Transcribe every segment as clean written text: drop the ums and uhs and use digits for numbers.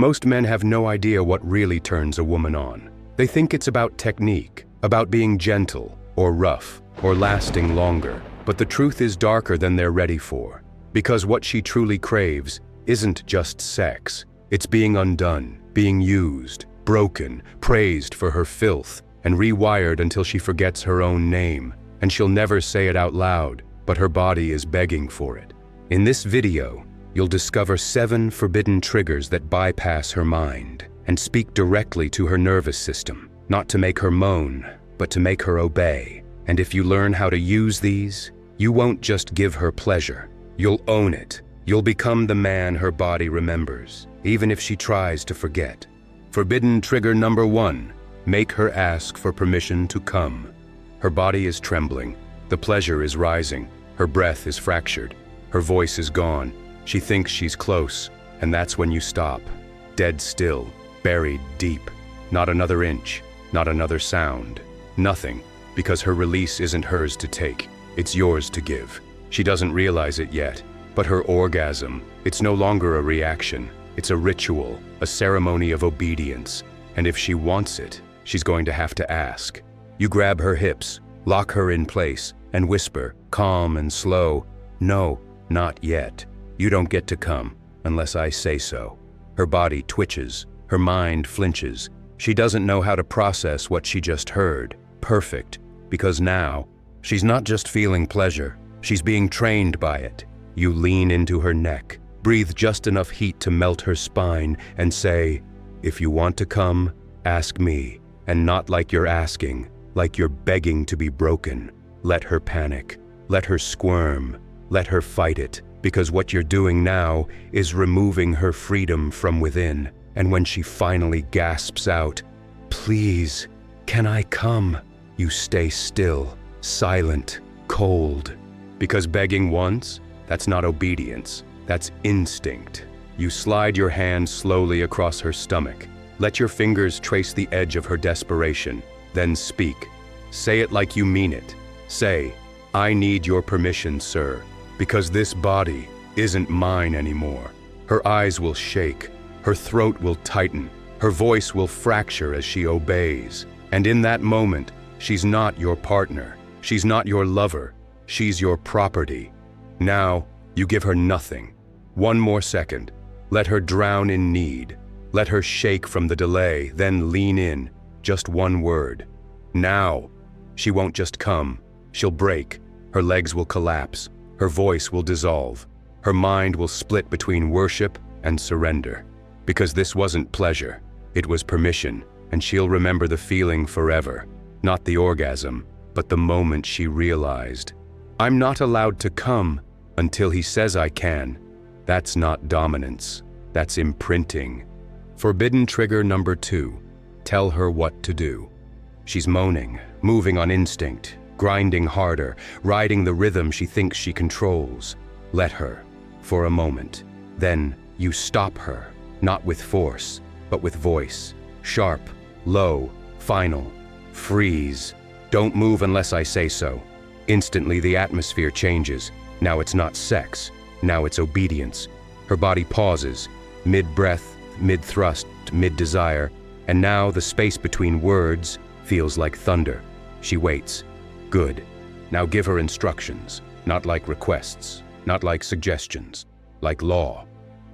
Most men have no idea what really turns a woman on. They think it's about technique, about being gentle, or rough, or lasting longer. But the truth is darker than they're ready for. Because what she truly craves isn't just sex. It's being undone, being used, broken, praised for her filth, and rewired until she forgets her own name. And she'll never say it out loud, but her body is begging for it. In this video, you'll discover 7 forbidden triggers that bypass her mind and speak directly to her nervous system, not to make her moan, but to make her obey. And if you learn how to use these, you won't just give her pleasure. You'll own it. You'll become the man her body remembers, even if she tries to forget. Forbidden trigger number 1, make her ask for permission to come. Her body is trembling. The pleasure is rising. Her breath is fractured. Her voice is gone. She thinks she's close, and that's when you stop. Dead still, buried deep. Not another inch, not another sound. Nothing, because her release isn't hers to take. It's yours to give. She doesn't realize it yet, but her orgasm, it's no longer a reaction. It's a ritual, a ceremony of obedience. And if she wants it, she's going to have to ask. You grab her hips, lock her in place, and whisper, calm and slow, "No, not yet. You don't get to come unless I say so." Her body twitches, her mind flinches. She doesn't know how to process what she just heard. Perfect, because now, she's not just feeling pleasure, she's being trained by it. You lean into her neck, breathe just enough heat to melt her spine, and say, "If you want to come, ask me," and not like you're asking, like you're begging to be broken. Let her panic, let her squirm, let her fight it, because what you're doing now is removing her freedom from within. And when she finally gasps out, "Please, can I come?" you stay still, silent, cold. Because begging once, that's not obedience, that's instinct. You slide your hand slowly across her stomach. Let your fingers trace the edge of her desperation, then speak. Say it like you mean it. Say, "I need your permission, sir, because this body isn't mine anymore." Her eyes will shake, her throat will tighten, her voice will fracture as she obeys. And in that moment, she's not your partner, she's not your lover, she's your property. Now, you give her nothing. One more second. Let her drown in need. Let her shake from the delay, then lean in. Just one word. Now. She won't just come. She'll break. Her legs will collapse. Her voice will dissolve. Her mind will split between worship and surrender. Because this wasn't pleasure. It was permission, and she'll remember the feeling forever. Not the orgasm, but the moment she realized, "I'm not allowed to come until he says I can." That's not dominance. That's imprinting. Forbidden trigger number 2. Tell her what to do. She's moaning, moving on instinct, grinding harder, riding the rhythm she thinks she controls. Let her, for a moment. Then you stop her, not with force, but with voice. Sharp, low, final. Freeze. Don't move unless I say so. Instantly the atmosphere changes. Now it's not sex. Now it's obedience. Her body pauses, mid-breath, mid-thrust, mid-desire, and now the space between words feels like thunder. She waits. Good. Now give her instructions, not like requests, not like suggestions, like law.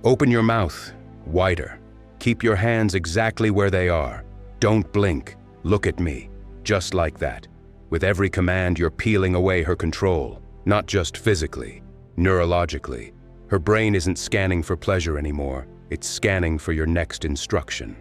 Open your mouth, wider. Keep your hands exactly where they are. Don't blink. Look at me. Just like that. With every command, you're peeling away her control, not just physically, neurologically. Her brain isn't scanning for pleasure anymore. It's scanning for your next instruction.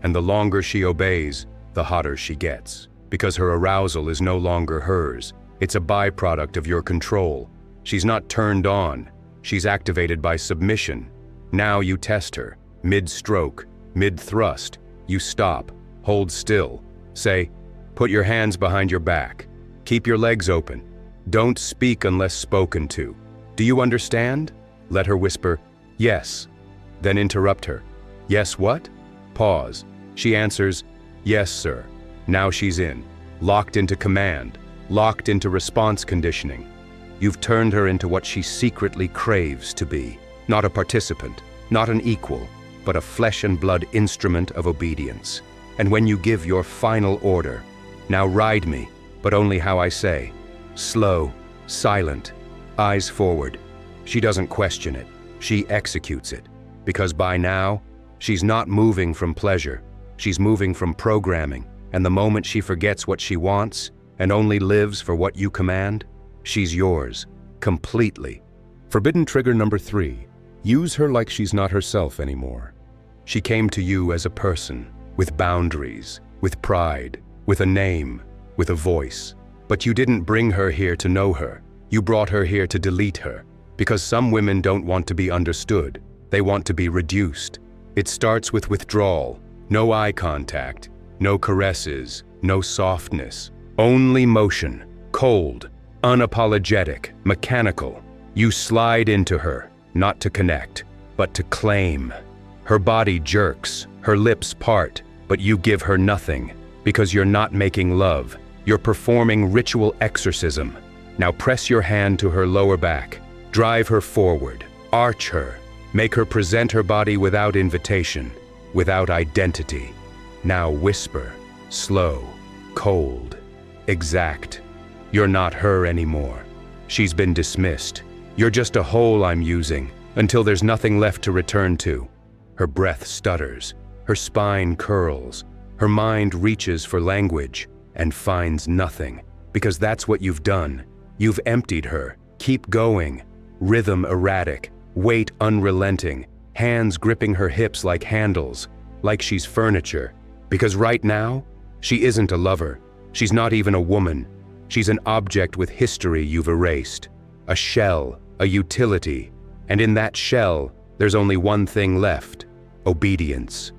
And the longer she obeys, the hotter she gets. Because her arousal is no longer hers. It's a byproduct of your control. She's not turned on. She's activated by submission. Now you test her. Mid-stroke, mid-thrust. You stop. Hold still. Say, "Put your hands behind your back. Keep your legs open. Don't speak unless spoken to. Do you understand?" Let her whisper, "Yes." Then interrupt her. "Yes, what?" Pause. She answers, "Yes, sir." Now she's in. Locked into command. Locked into response conditioning. You've turned her into what she secretly craves to be. Not a participant. Not an equal. but a flesh and blood instrument of obedience. And when you give your final order, "Now ride me, but only how I say," slow, silent, eyes forward, she doesn't question it, she executes it. Because by now, she's not moving from pleasure, she's moving from programming, and the moment she forgets what she wants and only lives for what you command, she's yours, completely. Forbidden trigger number 3. Use her like she's not herself anymore. She came to you as a person, with boundaries, with pride, with a name, with a voice. But you didn't bring her here to know her. You brought her here to delete her. Because some women don't want to be understood. They want to be reduced. It starts with withdrawal, no eye contact, no caresses, no softness. Only motion, cold, unapologetic, mechanical. You slide into her, not to connect, but to claim. Her body jerks, her lips part, but you give her nothing, because you're not making love. You're performing ritual exorcism. Now press your hand to her lower back, drive her forward, arch her, make her present her body without invitation, without identity. Now whisper, slow, cold, exact. You're not her anymore. She's been dismissed. You're just a hole I'm using, until there's nothing left to return to. Her breath stutters, her spine curls, her mind reaches for language and finds nothing, because that's what you've done. You've emptied her. Keep going. Rhythm erratic, weight unrelenting, hands gripping her hips like handles, like she's furniture. Because right now, she isn't a lover. She's not even a woman. She's an object with history you've erased. A shell, a utility. And in that shell, there's only one thing left: obedience.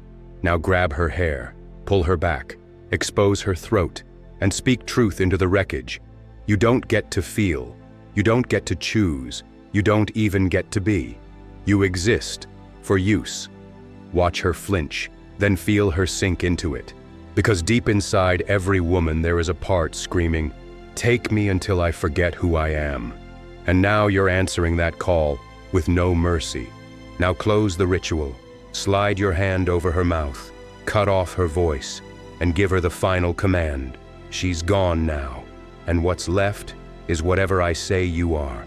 Now grab her hair, pull her back, expose her throat, and speak truth into the wreckage. You don't get to feel. You don't get to choose. You don't even get to be. You exist for use. Watch her flinch, then feel her sink into it. Because deep inside every woman there is a part screaming, "Take me until I forget who I am." And now you're answering that call with no mercy. Now close the ritual, slide your hand over her mouth, cut off her voice, and give her the final command. She's gone now, and what's left is whatever I say you are.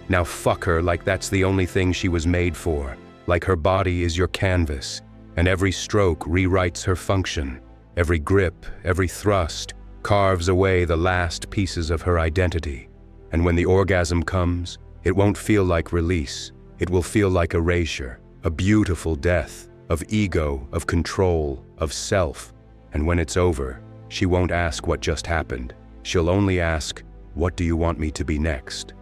Now fuck her like that's the only thing she was made for, like her body is your canvas, and every stroke rewrites her function. Every grip, every thrust, carves away the last pieces of her identity. And when the orgasm comes, it won't feel like release. It will feel like erasure, a beautiful death, of ego, of control, of self. And when it's over, she won't ask what just happened. She'll only ask, "What do you want me to be next?"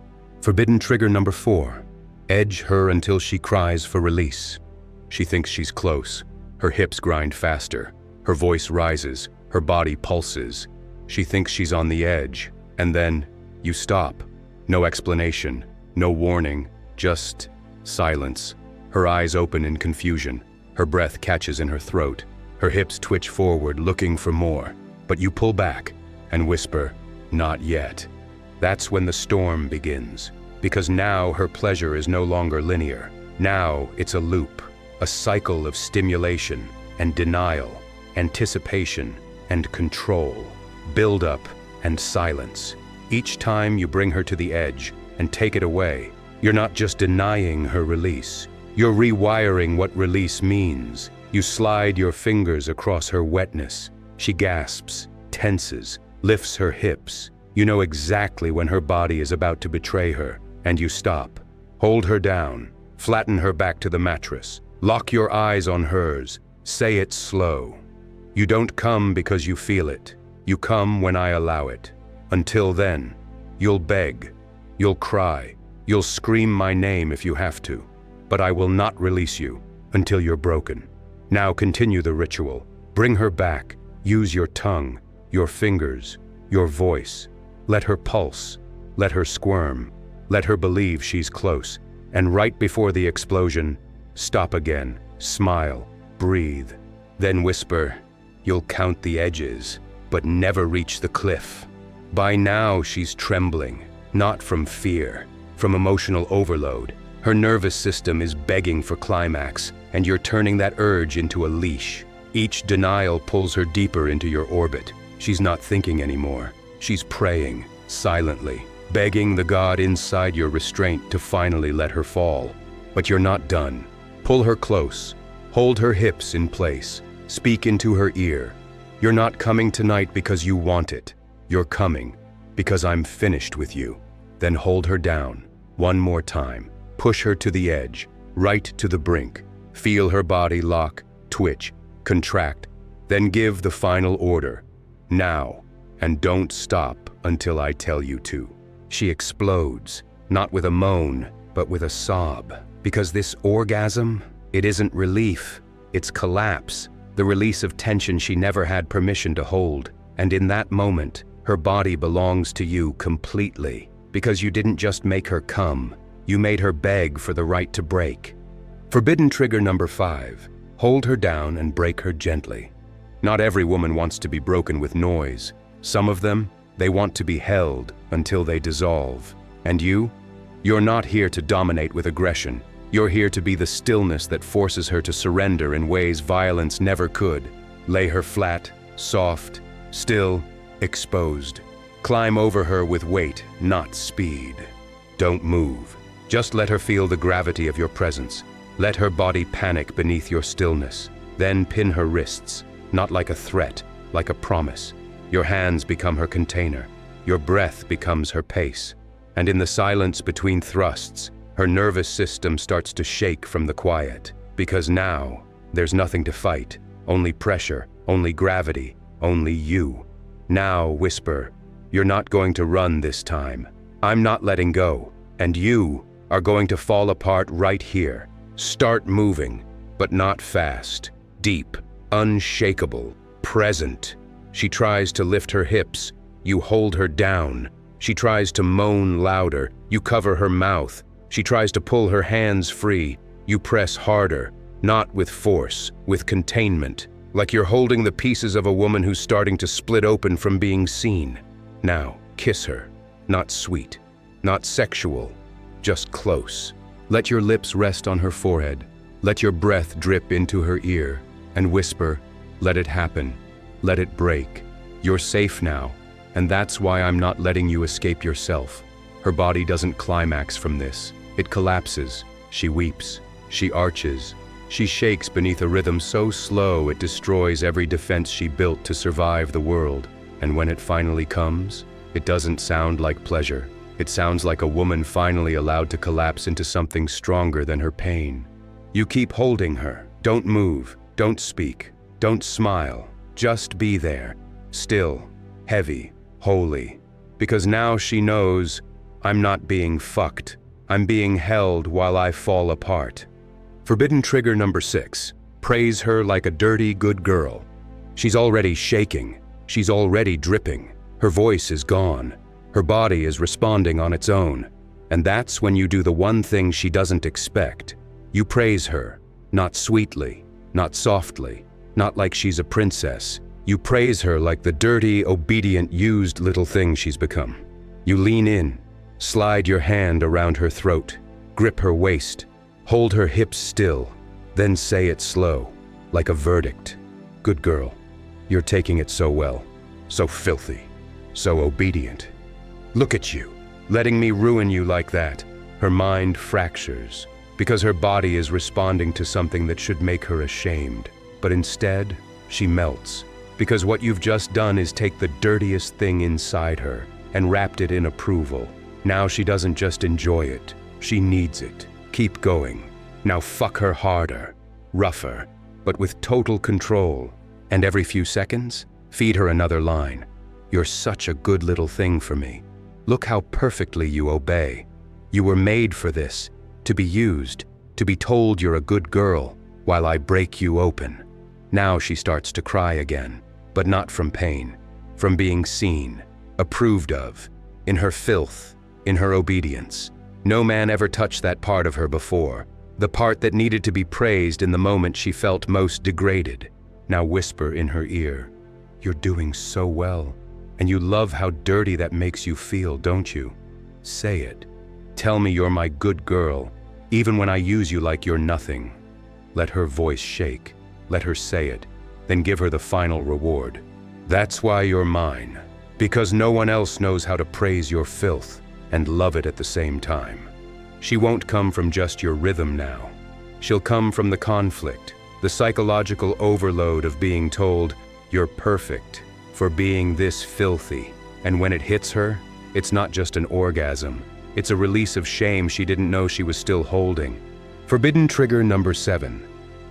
Forbidden trigger number 4. Edge her until she cries for release. She thinks she's close. Her hips grind faster. Her voice rises. Her body pulses. She thinks she's on the edge. And then, you stop. No explanation, no warning, just silence. Her eyes open in confusion. Her breath catches in her throat. Her hips twitch forward, looking for more. But you pull back and whisper, "Not yet." That's when the storm begins. Because now her pleasure is no longer linear. Now it's a loop, a cycle of stimulation and denial, anticipation and control, build-up and silence. Each time you bring her to the edge and take it away, you're not just denying her release. You're rewiring what release means. You slide your fingers across her wetness. She gasps, tenses, lifts her hips. You know exactly when her body is about to betray her, and you stop. Hold her down, flatten her back to the mattress, lock your eyes on hers, say it slow. You don't come because you feel it. You come when I allow it. Until then, you'll beg, you'll cry, you'll scream my name if you have to, but I will not release you until you're broken. Now continue the ritual. Bring her back. Use your tongue, your fingers, your voice. Let her pulse. Let her squirm. Let her believe she's close. And right before the explosion, stop again, smile, breathe. Then whisper, "You'll count the edges, but never reach the cliff." By now she's trembling, not from fear, from emotional overload. Her nervous system is begging for climax, and you're turning that urge into a leash. Each denial pulls her deeper into your orbit. She's not thinking anymore. She's praying, silently, begging the God inside your restraint to finally let her fall. But you're not done. Pull her close. Hold her hips in place. Speak into her ear. You're not coming tonight because you want it. You're coming because I'm finished with you. Then hold her down. One more time. Push her to the edge, right to the brink. Feel her body lock, twitch, contract. Then give the final order. Now. And don't stop until I tell you to. She explodes, not with a moan, but with a sob. Because this orgasm, it isn't relief, it's collapse, the release of tension she never had permission to hold. And in that moment, her body belongs to you completely. Because you didn't just make her come, you made her beg for the right to break. Forbidden trigger number 5. Hold her down and break her gently. Not every woman wants to be broken with noise. Some of them, they want to be held until they dissolve. And you're not here to dominate with aggression. You're here to be the stillness that forces her to surrender in ways violence never could. Lay her flat, soft, still, exposed. Climb over her with weight, not speed. Don't move. Just let her feel the gravity of your presence. Let her body panic beneath your stillness. Then pin her wrists, not like a threat, like a promise. Your hands become her container. Your breath becomes her pace. And in the silence between thrusts, her nervous system starts to shake from the quiet. Because now, there's nothing to fight. Only pressure, only gravity, only you. Now, whisper, you're not going to run this time. I'm not letting go. And you are going to fall apart right here. Start moving, but not fast. Deep, unshakable, present. She tries to lift her hips. You hold her down. She tries to moan louder. You cover her mouth. She tries to pull her hands free. You press harder, not with force, with containment, like you're holding the pieces of a woman who's starting to split open from being seen. Now, kiss her. Not sweet, not sexual, just close. Let your lips rest on her forehead. Let your breath drip into her ear and whisper, let it happen. Let it break. You're safe now, and that's why I'm not letting you escape yourself. Her body doesn't climax from this. It collapses. She weeps. She arches. She shakes beneath a rhythm so slow it destroys every defense she built to survive the world. And when it finally comes, it doesn't sound like pleasure. It sounds like a woman finally allowed to collapse into something stronger than her pain. You keep holding her. Don't move. Don't speak. Don't smile. Just be there. Still, heavy, holy. Because now she knows, I'm not being fucked. I'm being held while I fall apart. Forbidden trigger number 6. Praise her like a dirty good girl. She's already shaking. She's already dripping. Her voice is gone. Her body is responding on its own. And that's when you do the one thing she doesn't expect. You praise her, not sweetly, not softly, not like she's a princess. You praise her like the dirty, obedient, used little thing she's become. You lean in, slide your hand around her throat, grip her waist, hold her hips still, then say it slow, like a verdict. Good girl, you're taking it so well, so filthy, so obedient. Look at you, letting me ruin you like that. Her mind fractures, because her body is responding to something that should make her ashamed. But instead, she melts, because what you've just done is take the dirtiest thing inside her and wrapped it in approval. Now she doesn't just enjoy it, she needs it. Keep going. Now fuck her harder, rougher, but with total control. And every few seconds, feed her another line. You're such a good little thing for me. Look how perfectly you obey. You were made for this, to be used, to be told you're a good girl, while I break you open. Now she starts to cry again, but not from pain, from being seen, approved of, in her filth, in her obedience. No man ever touched that part of her before, the part that needed to be praised in the moment she felt most degraded. Now whisper in her ear, you're doing so well, and you love how dirty that makes you feel, don't you? Say it. Tell me you're my good girl, even when I use you like you're nothing. Let her voice shake. Let her say it. Then give her the final reward. That's why you're mine. Because no one else knows how to praise your filth and love it at the same time. She won't come from just your rhythm now. She'll come from the conflict, the psychological overload of being told, you're perfect for being this filthy. And when it hits her, it's not just an orgasm. It's a release of shame she didn't know she was still holding. Forbidden trigger number 7.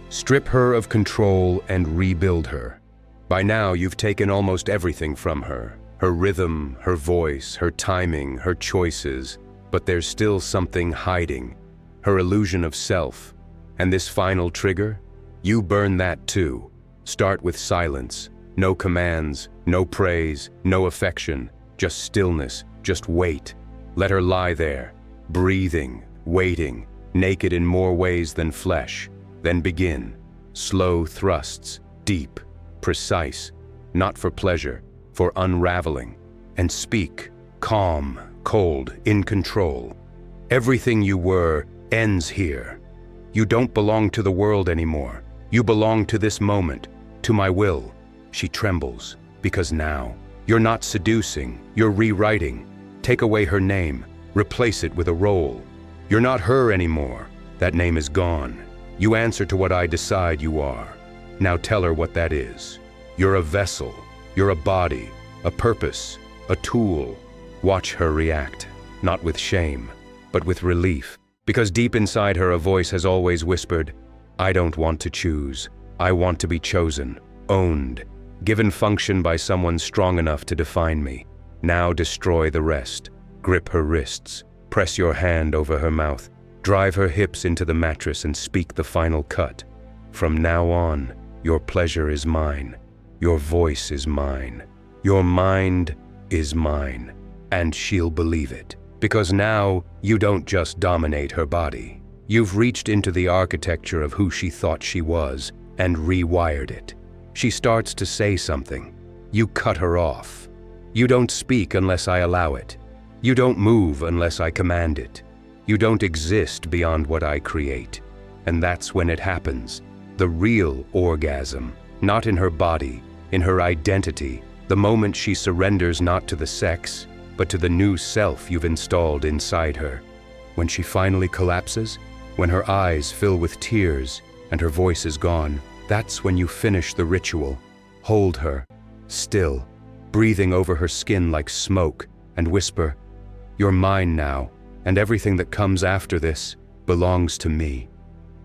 Strip her of control and rebuild her. By now, you've taken almost everything from her. Her rhythm, her voice, her timing, her choices. But there's still something hiding. Her illusion of self. And this final trigger? You burn that too. Start with silence. No commands, no praise, no affection. Just stillness, just wait. Let her lie there, breathing, waiting, naked in more ways than flesh. Then begin. Slow thrusts, deep, precise, not for pleasure, for unraveling. And speak, calm, cold, in control. Everything you were ends here. You don't belong to the world anymore. You belong to this moment, to my will. She trembles, because now, you're not seducing, you're rewriting. Take away her name, replace it with a role. You're not her anymore. That name is gone. You answer to what I decide you are. Now tell her what that is. You're a vessel, you're a body, a purpose, a tool. Watch her react, not with shame, but with relief. Because deep inside her a voice has always whispered, I don't want to choose. I want to be chosen, owned, given function by someone strong enough to define me. Now destroy the rest. Grip her wrists. Press your hand over her mouth. Drive her hips into the mattress and speak the final cut. From now on, your pleasure is mine. Your voice is mine. Your mind is mine. And she'll believe it. Because now, you don't just dominate her body. You've reached into the architecture of who she thought she was and rewired it. She starts to say something. You cut her off. You don't speak unless I allow it. You don't move unless I command it. You don't exist beyond what I create. And that's when it happens. The real orgasm, not in her body, in her identity, the moment she surrenders not to the sex, but to the new self you've installed inside her. When she finally collapses, when her eyes fill with tears and her voice is gone, that's when you finish the ritual. Hold her, still, breathing over her skin like smoke, and whisper, you're mine now, and everything that comes after this belongs to me.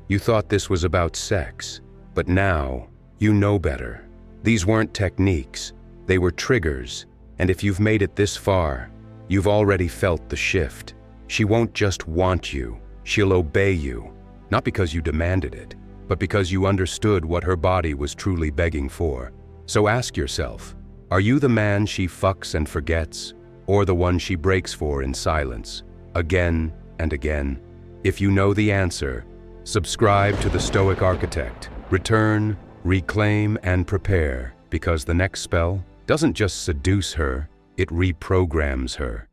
You thought this was about sex, but now you know better. These weren't techniques, they were triggers, and if you've made it this far, you've already felt the shift. She won't just want you, she'll obey you, not because you demanded it, but because you understood what her body was truly begging for. So ask yourself, are you the man she fucks and forgets, or the one she breaks for in silence, again and again? If you know the answer, subscribe to the Stoic Architect. Return, reclaim, and prepare, because the next spell doesn't just seduce her, it reprograms her.